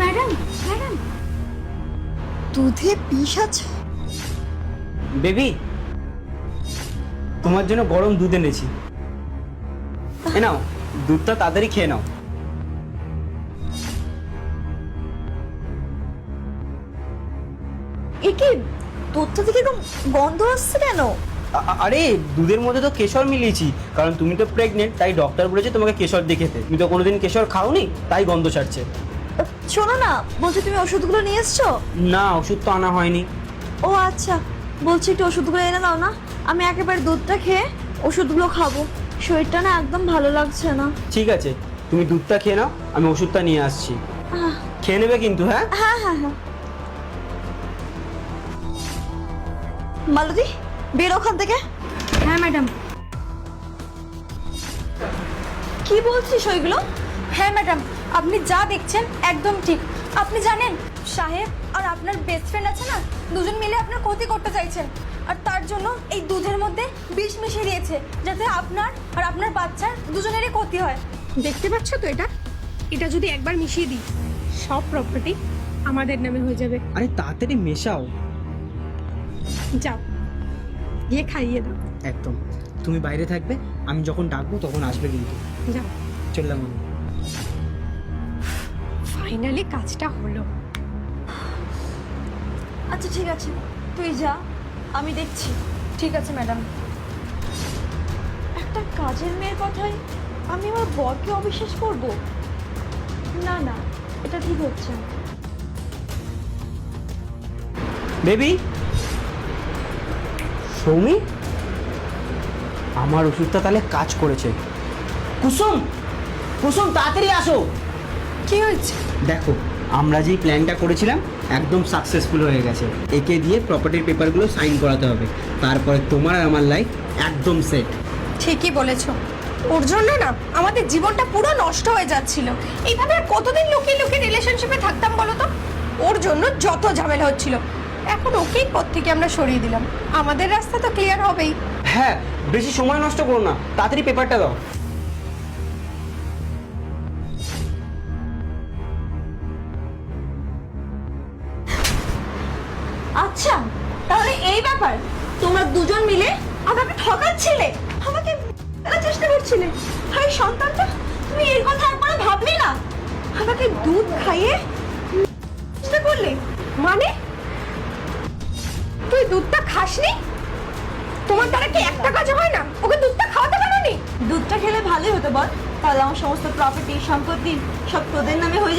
Madam madam, দুধে বিষ আছে? বেবি, তোমার জন্য গরম দুধ এনেছি। এ নাও, দুধটা তাড়াতাড়ি খেয়ে নাও। এ কি, দুধটা থেকে এরকম গন্ধ আসছে কেন? আরে দুধের মধ্যে তো কেশর মিলিয়েছি, কারণ তুমি তো প্রেগনেন্ট, তাই ডক্টর বলেছে তোমাকে কেশর দিয়ে খেতে। তুমি তো কোনোদিন কেশর খাওনি, তাই গন্ধ ছাড়ছে। শোনো না, বলছি তুমি ওষুধগুলো নিয়ে এসছো? না, ওষুধ তো আনা হয়নি। ও আচ্ছা, বলছি একটু ওষুধগুলো এনে দাও না, আমি একেবারে দুধটা খেয়ে ওষুধগুলো খাবো। শরীরটা না একদম ভালো লাগছে না। ঠিক আছে, তুমি দুধটা খেয়ে নাও, আমি ওষুধটা নিয়ে আসছি। আহ, খেয়ে নেবে কিন্তু? হ্যাঁ হ্যাঁ হ্যাঁ হ্যাঁ। মালতী, বের ওখান থেকে। হ্যাঁ ম্যাডাম। কি বলছিস ওইগুলো? হ্যাঁ ম্যাডাম, আপনি যা দেখছেন একদম ঠিক। আপনি জানেন সাহেব আর আপনার বেস্ট ফ্রেন্ড আছে না, দুজন মিলে আপনার ক্ষতি করতে চাইছেন, আর তার জন্য এই দুধের মধ্যে বিষ মিশিয়ে দিয়েছে, যাতে আপনার আর আপনার বাচ্চার দুজনেরই ক্ষতি হয়। দেখতে পাচ্ছ তো এটা? এটা যদি একবার মিশিয়ে দিই, সব প্রপার্টি আমাদের নামে হয়ে যাবে। আরে তাড়াতাড়ি মেশাও। যাও, গিয়ে খাইয়ে দাও। একদম, তুমি বাইরে থাকবে, আমি যখন ডাকবো তখন আসবে কিন্তু। যাও। চললাম আমি। ফাইনালি কাজটা হলো। আচ্ছা ঠিক আছে, তুই যা, আমি দেখছি। ঠিক আছে ম্যাডাম। একটা কাজের মেয়ের কথায় আমি আমার বরকে অবিশ্বাস করব? না না, এটা ঠিক হচ্ছে না। বেবি, সৌমি, আমার ওষুধটা তাহলে কাজ করেছে। কুসুম, কুসুম তাড়াতাড়ি আসো। কি হয়েছে? দেখো, আমরা যেই প্ল্যানটা করেছিলাম একদম সাকসেসফুল হয়ে গেছে। একে দিয়ে প্রপার্টির পেপারগুলো সাইন করাতে হবে, তারপরে তোমার আর আমার লাইফ একদম সেট। ঠিকই বলেছো, ওর জন্য না আমাদের জীবনটা পুরো নষ্ট হয়ে যাচ্ছিল। এইভাবে আর কতদিন লুকিয়ে লুকিয়ে রিলেশনশিপে থাকতাম বলো তো? ওর জন্য যত ঝামেলা হচ্ছিল, এখন ওকেই পথ থেকে আমরা সরিয়ে দিলাম। আমাদের রাস্তা তো ক্লিয়ার হবেই। হ্যাঁ, বেশি সময় নষ্ট করো না, তাড়াতাড়ি পেপারটা দাও। আচ্ছা, তাহলে এই ব্যাপার, তোমরা দুজন মিলে আমাকে ঠকাচ্ছিলে, আমাকে মেলার চেষ্টা করছিলে। হাই সন্তানটা, তুমি এর কথা একবার ভাবলে না? আমাকে দুধ খাইয়ে চেষ্টা করলে মানে তুই দুধটা খাসনি? তোমার দ্বারা কি একটা কাজ হয় না? ওকে দুধটা খাওয়াতে পারোনি? দুধটা খেলে ভালোই হতো বল, তাহলে আমার সমস্ত প্রপার্টি সম্পত্তি সব তোদের নামে হয়ে